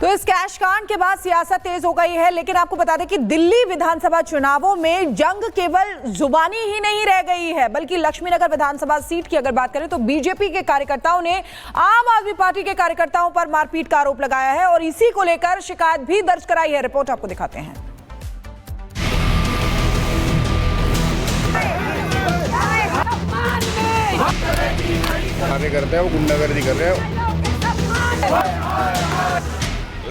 तो इस कैश कांड के बाद सियासत तेज हो गई है, लेकिन आपको बता दें कि दिल्ली विधानसभा चुनावों में जंग केवल जुबानी ही नहीं रह गई है, बल्कि लक्ष्मीनगर विधानसभा सीट की अगर बात करें तो बीजेपी के कार्यकर्ताओं ने आम आदमी पार्टी के कार्यकर्ताओं पर मारपीट का आरोप लगाया है और इसी को लेकर शिकायत भी दर्ज कराई है। रिपोर्ट आपको दिखाते हैं। करते हैं वो गुंडागर्दी कर रहे हैं।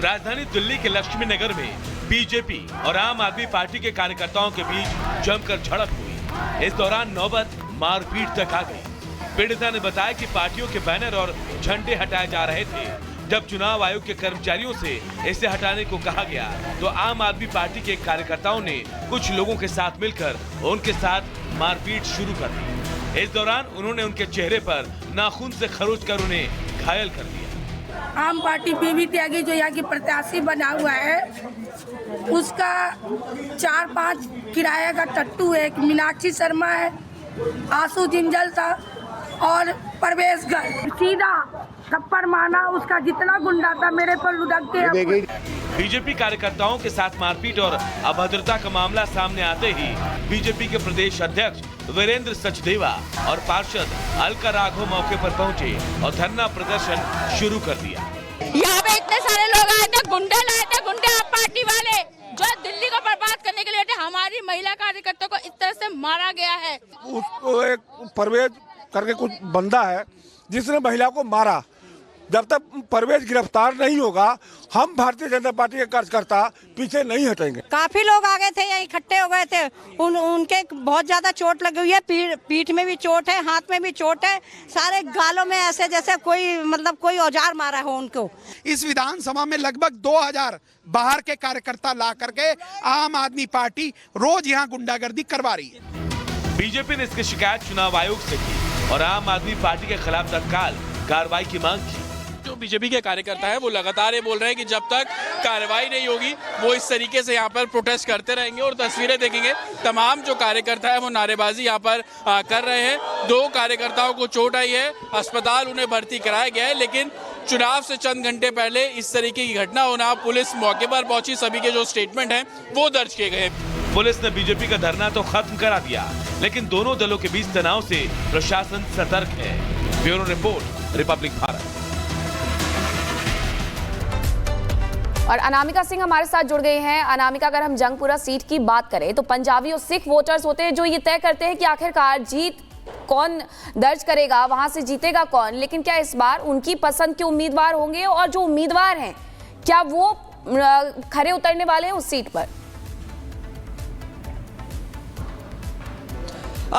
राजधानी दिल्ली के लक्ष्मी नगर में बीजेपी और आम आदमी पार्टी के कार्यकर्ताओं के बीच जमकर झड़प हुई। इस दौरान नौबत मारपीट तक आ गई। पीड़िता ने बताया कि पार्टियों के बैनर और झंडे हटाए जा रहे थे। जब चुनाव आयोग के कर्मचारियों से इसे हटाने को कहा गया तो आम आदमी पार्टी के कार्यकर्ताओं ने कुछ लोगों के साथ मिलकर उनके साथ मारपीट शुरू कर दी। इस दौरान उन्होंने उनके चेहरे पर नाखून से खरोच कर उन्हें घायल कर दिया। आम पार्टी बीबी त्यागी जो यहाँ की प्रत्याशी बना हुआ है, उसका 4-5 किराया का टट्टू है। एक मीनाक्षी शर्मा है, आशु जिंजल था और परवेश गर्ग। सीधा थप्पड़ मारना, उसका जितना गुंडा था मेरे पर लुढ़क के। बीजेपी कार्यकर्ताओं के साथ मारपीट और अभद्रता का मामला सामने आते ही बीजेपी के प्रदेश अध्यक्ष वीरेंद्र सचदेवा और पार्षद अलका राघव मौके पर पहुंचे और धरना प्रदर्शन शुरू कर दिया। यहाँ पे इतने सारे लोग आए थे, गुंडे लाए थे, गुंडे आप पार्टी वाले जो दिल्ली को बर्बाद करने के लिए हमारी महिला कार्यकर्ताओं को इस तरह से मारा गया है। उसको एक परवेज करके कुछ बंदा है जिसने महिला को मारा। जब तक परवेज गिरफ्तार नहीं होगा हम भारतीय जनता पार्टी के कार्यकर्ता पीछे नहीं हटेंगे। काफी लोग आ गए थे, यहाँ इकट्ठे हो गए थे। उनके बहुत ज्यादा चोट लगी हुई है, पीठ में भी चोट है, हाथ में भी चोट है, सारे गालों में ऐसे जैसे कोई औजार मारा हो उनको। इस विधानसभा में लगभग 2000 बाहर के कार्यकर्ता ला करके आम आदमी पार्टी रोज यहाँ गुंडागर्दी करवा रही है। बीजेपी ने इसकी शिकायत चुनाव आयोग से की और आम आदमी पार्टी के खिलाफ तत्काल कार्रवाई की मांग की। जो बीजेपी के कार्यकर्ता है वो लगातार ये बोल रहे हैं कि जब तक कार्रवाई नहीं होगी वो इस तरीके से यहाँ पर प्रोटेस्ट करते रहेंगे। और तस्वीरें देखेंगे, तमाम जो कार्यकर्ता है वो नारेबाजी यहाँ पर कर रहे हैं। 2 कार्यकर्ताओं को चोट आई है, अस्पताल उन्हें भर्ती कराया गया है, लेकिन चुनाव से चंद घंटे पहले इस तरीके की घटना होना, पुलिस मौके पर पहुंची, सभी के जो स्टेटमेंट हैं वो दर्ज किए गए। पुलिस ने बीजेपी का धरना तो खत्म करा दिया, लेकिन दोनों दलों के बीच तनाव से प्रशासन सतर्क है। Bureau report, Republic Bharat. और अनामिका सिंह हमारे साथ जुड़ गए हैं। अनामिका, अगर हम जंगपुरा सीट की बात करें तो पंजाबी और सिख वोटर्स होते हैं जो ये तय करते हैं कि आखिरकार जीत कौन दर्ज करेगा, वहां से जीतेगा कौन। लेकिन क्या इस बार उनकी पसंद के उम्मीदवार होंगे और जो उम्मीदवार हैं क्या वो खरे उतरने वाले हैं उस सीट पर?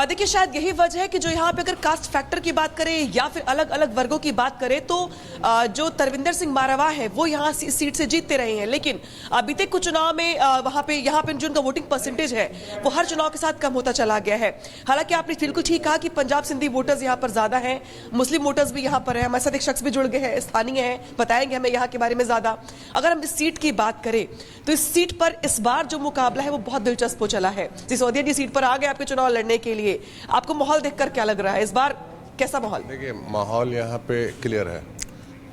देखिए, शायद यही वजह है कि जो यहाँ पे अगर कास्ट फैक्टर की बात करें या फिर अलग अलग वर्गों की बात करें तो जो तरविंदर सिंह मारवा है वो यहाँ सीट से जीतते रहे हैं। लेकिन बीते कुछ चुनाव में यहाँ पे जो उनका वोटिंग परसेंटेज है वो हर चुनाव के साथ कम होता चला गया है। हालांकि आपने बिल्कुल ठीक कहा कि पंजाब सिंधी वोटर्स यहाँ पर ज्यादा हैं, मुस्लिम वोटर्स भी यहाँ पर है। हमारे साथ एक शख्स भी जुड़ गए हैं, स्थानीय है, बताएंगे हमें यहाँ के बारे में ज्यादा। अगर हम इस सीट की बात करें तो इस सीट पर इस बार जो मुकाबला है वो बहुत दिलचस्प हो चला है। सिसोदिया जी सीट पर आ गए आपके चुनाव लड़ने के लिए। आपको माहौल देखकर क्या लग रहा है, इस बार कैसा माहौल? देखिए, माहौल यहाँ पे क्लियर है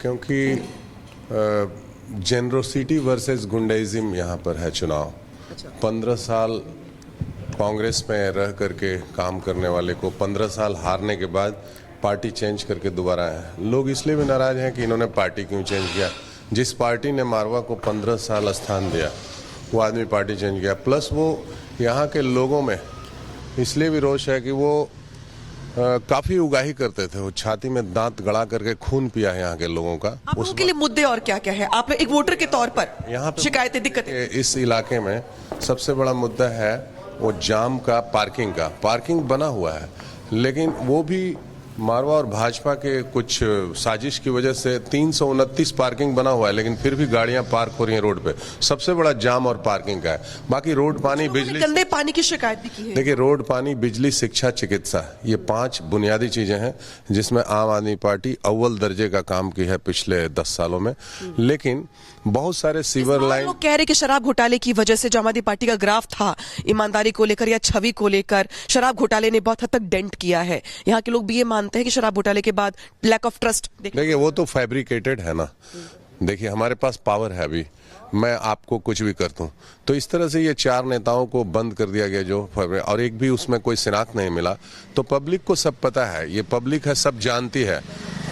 क्योंकि जेनरोसिटी वर्सेस गुंडाइज्म यहाँ पर है चुनाव। 15 साल कांग्रेस में रह करके काम करने वाले को 15 साल हारने के बाद पार्टी चेंज करके दोबारा आए। लोग इसलिए भी नाराज हैं कि इन्होंने पार्टी क्यों चेंज किया। जिस पार्टी ने मारवा को 15 साल स्थान दिया वो आदमी पार्टी चेंज किया। प्लस वो यहाँ के लोगों में इसलिए भी रोष है कि वो काफी उगाही करते थे, वो छाती में दांत गड़ा करके खून पिया है यहाँ के लोगों का। उसके लिए मुद्दे और क्या क्या है आप एक वोटर के तौर पर यहाँ पे शिकायतें, दिक्कतें? इस इलाके में सबसे बड़ा मुद्दा है वो जाम का, पार्किंग का। पार्किंग बना हुआ है लेकिन वो भी मारवा और भाजपा के कुछ साजिश की वजह से 329 पार्किंग बना हुआ है, लेकिन फिर भी गाड़ियां पार्क हो रही हैं रोड पे। सबसे बड़ा जाम और पार्किंग का है। बाकी रोड, पानी, बिजली, गंदे पानी की शिकायत भी की है। देखिए, रोड, पानी, बिजली, शिक्षा, चिकित्सा, ये 5 बुनियादी चीजें हैं जिसमें आम आदमी पार्टी अव्वल दर्जे का काम की है पिछले 10 सालों में। लेकिन बहुत सारे सीवर लाइन, लोग कह रहे कि शराब घोटाले की वजह से जो आम आदमी पार्टी का ग्राफ था ईमानदारी को लेकर या छवि को लेकर, शराब घोटाले ने बहुत हद तक डेंट किया है। यहाँ के लोग भी ये मानते हैं कि शराब घोटाले के बाद लैक ऑफ ट्रस्ट। देखिए, वो तो फैब्रिकेटेड है ना। देखिए हमारे पास पावर है अभी, मैं आपको कुछ भी कर दूं। तो इस तरह से ये 4 नेताओं को बंद कर दिया गया जो, और एक भी उसमें कोई शिनाख्त नहीं मिला। तो पब्लिक को सब पता है, ये पब्लिक है, सब जानती है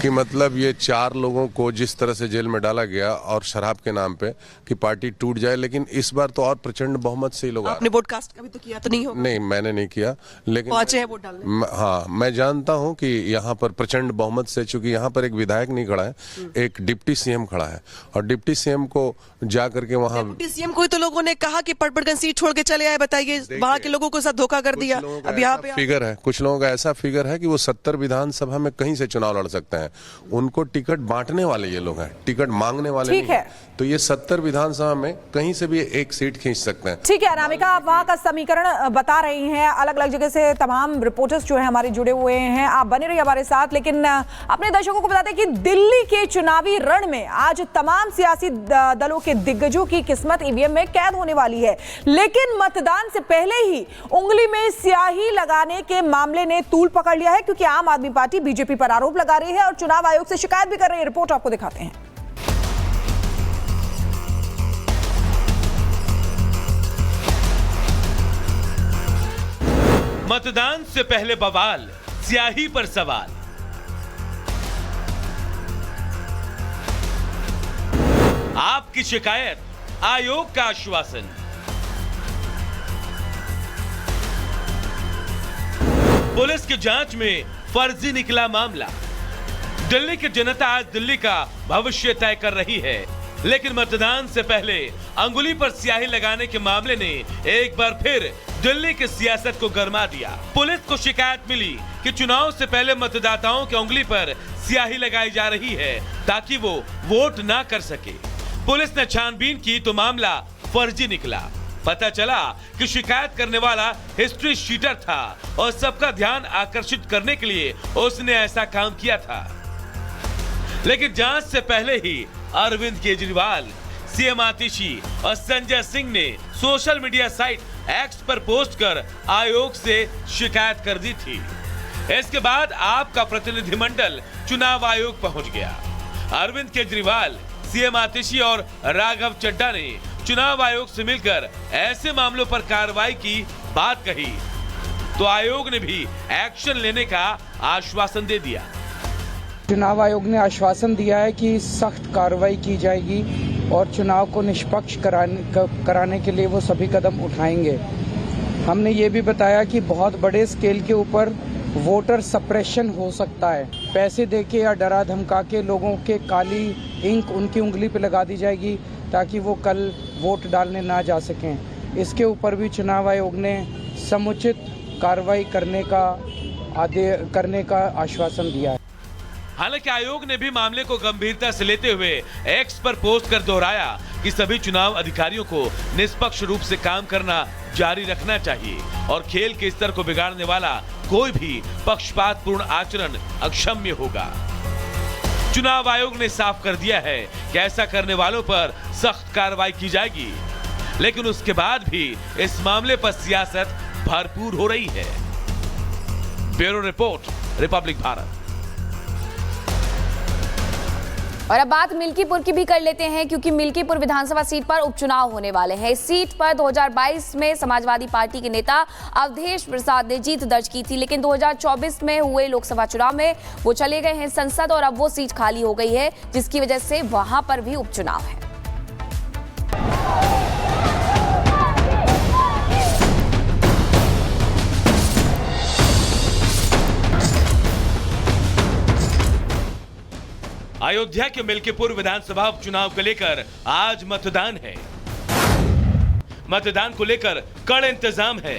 कि मतलब ये 4 लोगों को जिस तरह से जेल में डाला गया और शराब के नाम पे कि पार्टी टूट जाए। लेकिन इस बार तो और प्रचंड बहुमत से ही लोग आपने वोट कास्ट कभी तो किया तो नहीं होगा? नहीं, मैंने नहीं किया, लेकिन पहुंचे हैं वोट डालने। हाँ, मैं जानता हूं कि यहाँ पर प्रचंड बहुमत से, चूंकि यहाँ पर एक विधायक नहीं खड़ा है, एक डिप्टी सीएम खड़ा है, और डिप्टी सीएम को जा करके वहाँ डिप्टी सीएम को तो लोगों ने कहा कि पटपड़गंज सीट छोड़ के चले आए। बताइए, वहाँ के लोगों को साथ धोखा कर दिया। अब यहाँ पे फिगर है, कुछ लोगों का ऐसा फिगर है कि वो 70 विधानसभा में कहीं से चुनाव लड़ सकते हैं। उनको टिकट बांटने वाले ये लोग हैं, टिकट मांगने वाले नहीं है। तो ये 70 विधानसभा में कहीं से भी एक सीट खींच सकते हैं। ठीक है अनामिका, आप वहां का समीकरण बता रही हैं, अलग अलग जगह से तमाम रिपोर्टर्स जो है हमारे जुड़े हुए हैं, आप बने रहिए हमारे साथ। लेकिन अपने दर्शकों को बताते हैं कि दिल्ली के चुनावी रण में आज तमाम सियासी दलों के दिग्गजों की किस्मत ईवीएम में कैद होने वाली है। लेकिन मतदान से पहले ही उंगली में स्याही लगाने के मामले ने तूल पकड़ लिया है, क्योंकि आम आदमी पार्टी बीजेपी पर आरोप लगा रही है और चुनाव आयोग से शिकायत भी कर रही है। रिपोर्ट आपको दिखाते हैं। मतदान से पहले बवाल, स्याही पर सवाल। आपकी शिकायत, आयोग का आश्वासन। पुलिस की जांच में फर्जी निकला मामला। दिल्ली की जनता आज दिल्ली का भविष्य तय कर रही है, लेकिन मतदान से पहले अंगुली पर स्याही लगाने के मामले ने एक बार फिर दिल्ली की सियासत को गरमा दिया। पुलिस को शिकायत मिली कि चुनाव से पहले मतदाताओं की उंगली पर स्याही लगाई जा रही है ताकि वो वोट ना कर सके। पुलिस ने छानबीन की तो मामला फर्जी निकला। पता चला कि शिकायत करने वाला हिस्ट्री शीटर था और सबका ध्यान आकर्षित करने के लिए उसने ऐसा काम किया था। लेकिन जांच से पहले ही अरविंद केजरीवाल, सीएम आतिशी और संजय सिंह ने सोशल मीडिया साइट एक्स पर पोस्ट कर आयोग से शिकायत कर दी थी। इसके बाद आपका प्रतिनिधिमंडल चुनाव आयोग पहुंच गया। अरविंद केजरीवाल, सीएम आतिशी और राघव चड्ढा ने चुनाव आयोग से मिलकर ऐसे मामलों पर कार्रवाई की बात कही, तो आयोग ने भी एक्शन लेने का आश्वासन दे दिया। चुनाव आयोग ने आश्वासन दिया है कि सख्त कार्रवाई की जाएगी और चुनाव को निष्पक्ष कराने के लिए वो सभी कदम उठाएंगे। हमने ये भी बताया कि बहुत बड़े स्केल के ऊपर वोटर सप्रेशन हो सकता है। पैसे देके या डरा धमका के लोगों के काली इंक उनकी उंगली पे लगा दी जाएगी ताकि वो कल वोट डालने ना जा सकें। इसके ऊपर भी चुनाव आयोग ने समुचित कार्रवाई करने का आश्वासन दिया है। हालांकि आयोग ने भी मामले को गंभीरता से लेते हुए एक्स पर पोस्ट कर दोहराया कि सभी चुनाव अधिकारियों को निष्पक्ष रूप से काम करना जारी रखना चाहिए और खेल के स्तर को बिगाड़ने वाला कोई भी पक्षपातपूर्ण आचरण अक्षम्य होगा। चुनाव आयोग ने साफ कर दिया है कि ऐसा करने वालों पर सख्त कार्रवाई की जाएगी, लेकिन उसके बाद भी इस मामले पर सियासत भरपूर हो रही है। Bureau report, Republic Bharat. और अब बात मिल्कीपुर की भी कर लेते हैं, क्योंकि मिल्कीपुर विधानसभा सीट पर उपचुनाव होने वाले हैं। इस सीट पर 2022 में समाजवादी पार्टी के नेता अवधेश प्रसाद ने जीत दर्ज की थी, लेकिन 2024 में हुए लोकसभा चुनाव में वो चले गए हैं संसद और अब वो सीट खाली हो गई है, जिसकी वजह से वहां पर भी उपचुनाव है। अयोध्या के मिल्कीपुर विधानसभा उपचुनाव को लेकर आज मतदान है। मतदान को लेकर कड़े इंतजाम है।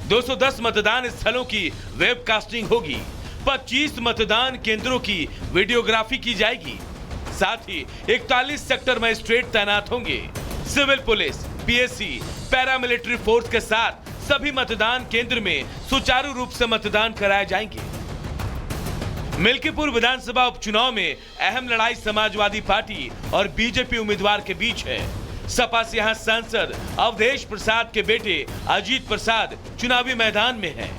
210 मतदान स्थलों की वेबकास्टिंग होगी। 25 मतदान केंद्रों की वीडियोग्राफी की जाएगी। साथ ही 41 सेक्टर मजिस्ट्रेट तैनात होंगे। Civil police, PSC, paramilitary force के साथ सभी मतदान केंद्र में सुचारू रूप से मतदान कराए जाएंगे। मिल्कीपुर विधानसभा उपचुनाव में अहम लड़ाई समाजवादी पार्टी और बीजेपी उम्मीदवार के बीच है। सपा से यहां सांसद अवधेश प्रसाद के बेटे अजीत प्रसाद चुनावी मैदान में हैं।